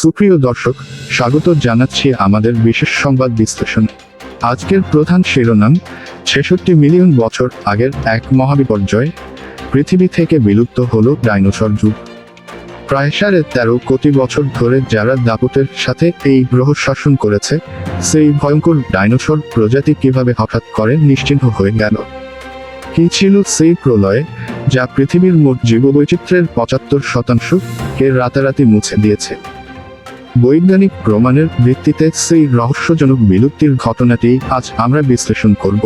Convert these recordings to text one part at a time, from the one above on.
সুপ্রিয় দর্শক, স্বাগত জানাচ্ছি আমাদের বিশেষ সংবাদ বিশ্লেষণে। আজকের প্রধান শিরোনাম, ৬৬ মিলিয়ন বছর আগের এক মহাবিপর্যয়, পৃথিবী থেকে বিলুপ্ত হলো ডাইনোসর যুগ। প্রায় ১৩.৫ কোটি বছর ধরে যারা দাপটের সাথে এই গ্রহ শাসন করেছে, সেই ভয়ঙ্কর ডাইনোসর প্রজাতি কিভাবে হঠাৎ করে নিশ্চিহ্ন হয়ে গেল? কি ছিল সেই প্রলয় যা পৃথিবীর মোট জীববৈচিত্র্যের ৭৫%কে রাতারাতি মুছে দিয়েছে? বৈজ্ঞানিক প্রমাণের ভিত্তিতে সেই রহস্যজনক বিলুপ্তির ঘটনাটি আজ আমরা বিশ্লেষণ করব।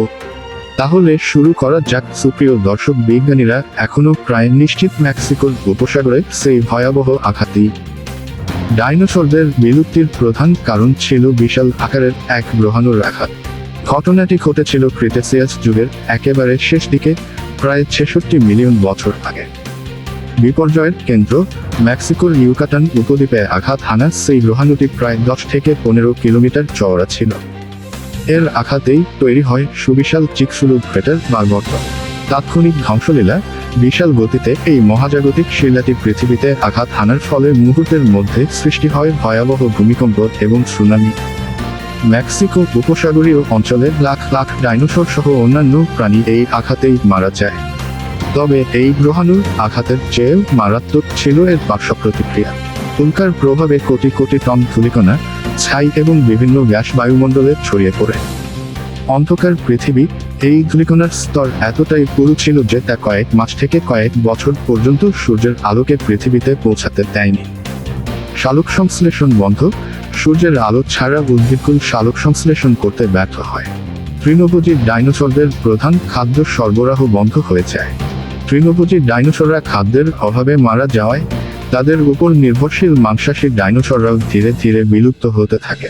তাহলে শুরু করা যাক। সুপ্রিয় দর্শক, বিজ্ঞানীরা এখনও প্রায় নিশ্চিত মেক্সিকোর উপসাগরে সেই ভয়াবহ আঘাতই। ডাইনোসরদের বিলুপ্তির প্রধান কারণ ছিল বিশাল আকারের এক গ্রহাণুর আঘাত। ঘটনাটি ঘটেছিল ক্রিটেসিয়াস যুগের একেবারে শেষ দিকে, প্রায় ৬৬ মিলিয়ন বছর আগে। বিপর্যয়ের কেন্দ্র মেক্সিকোর ইউকাটান উপদ্বীপে আঘাত হানা সেই গ্রহাণুটি প্রায় ১০ থেকে ১৫ কিলোমিটার চওড়া ছিল। এর আঘাতেই তৈরি হয় সুবিশাল চিকসুলু ক্রেটার বা গর্ত। তাৎক্ষণিক ধ্বংসলীলা, বিশাল গতিতে এই মহাজাগতিক শিলাটি পৃথিবীতে আঘাত হানার ফলে মুহূর্তের মধ্যে সৃষ্টি হয় ভয়াবহ ভূমিকম্প এবং সুনামি। মেক্সিকো উপসাগরীয় অঞ্চলে লাখ লাখ ডাইনোসর সহ অন্যান্য প্রাণী এই আঘাতেই মারা যায়। তবে এই গ্রহাণুর আঘাতের চেয়েও মারাত্মক ছিল এর পার্শ্ব প্রতিক্রিয়া। উল্কার প্রভাবে কোটি কোটি টন ধূলিকণা, ছাই এবং বিভিন্ন গ্যাস বায়ুমণ্ডলে ছড়িয়ে পড়ে। অন্ধকার পৃথিবী, এই ধূলিকণার স্তর এতটাই পুরু ছিল যে তা কয়েক মাস থেকে কয়েক বছর পর্যন্ত সূর্যের আলোকে পৃথিবীতে পৌঁছাতে দেয়নি। সালোক সংশ্লেষণ বন্ধ, সূর্যের আলো ছাড়া উদ্ভিদকুল সালোক সংশ্লেষণ করতে ব্যর্থ হয়। তৃণভোজী ডাইনোসরদের প্রধান খাদ্য সরবরাহ বন্ধ হয়ে যায়। তৃণভোজী ডাইনোসররা খাদ্যের অভাবে মারা যাওয়ায় তাদের উপর নির্ভরশীল মাংসাশী ডাইনোসররাও ধীরে ধীরে বিলুপ্ত হতে থাকে।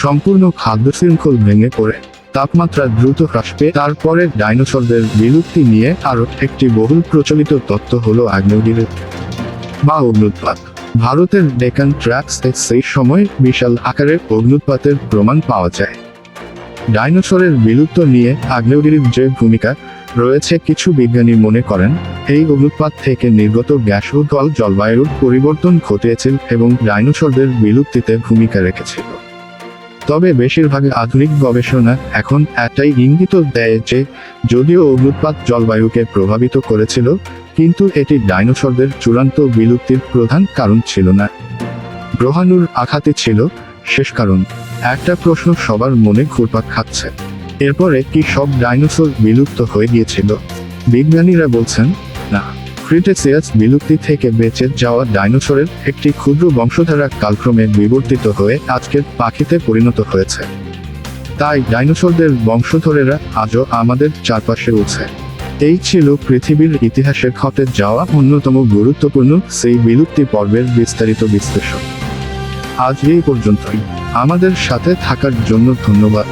সম্পূর্ণ খাদ্য শৃঙ্খল ভেঙে পড়ে, তাপমাত্রা দ্রুত হ্রাস পেয়ে তারপরে ডাইনোসরদের বিলুপ্তি নিয়ে আরও একটি বহুল প্রচলিত তত্ত্ব হলো আগ্নেয়গিরি বা অগ্ন্যুৎপাত। ভারতের ডেকান ট্র্যাপসে সেই সময় বিশাল আকারের অগ্ন্যুৎপাতের প্রমাণ পাওয়া যায়। ডাইনোসরের বিলুপ্ত নিয়ে আগ্নেয়গিরির যে ভূমিকা রয়েছে, কিছু বিজ্ঞানী মনে করেন এই অগ্ন্যুৎপাত থেকে নির্গত গ্যাস ও জলবায়ুর পরিবর্তন ঘটিয়েছিল এবং ডাইনোসরদের বিলুপ্তিতে ভূমিকা রেখেছিল। তবে বেশিরভাগ আধুনিক গবেষণা এখন এটাই ইঙ্গিত দেয় যে যদিও অগ্ন্যুৎপাত জলবায়ুকে প্রভাবিত করেছিল, কিন্তু এটি ডাইনোসরদের চূড়ান্ত বিলুপ্তির প্রধান কারণ ছিল না। গ্রহাণুর আঘাতই ছিল শেষ কারণ। একটা প্রশ্ন সবার মনে ঘুরপাক খাচ্ছে, এরপরে কি সব ডাইনোসর বিলুপ্ত হয়ে গিয়েছিল? বিজ্ঞানীরা বলছেন না। ক্রিটেসিয়াস বিলুপ্তি থেকে বেঁচে যাওয়া ডাইনোসরের একটি ক্ষুদ্র বংশধারা কালক্রমে বিবর্তিত হয়ে আজকের পাখিতে পরিণত হয়েছে। তাই ডাইনোসরদের বংশধরেরা আজও আমাদের চারপাশে উঠছে। এই ছিল পৃথিবীর ইতিহাসে ঘটে যাওয়া অন্যতম গুরুত্বপূর্ণ সেই বিলুপ্তি পর্বের বিস্তারিত বিশ্লেষণ। আজ এই পর্যন্তই। আমাদের সাথে থাকার জন্য ধন্যবাদ।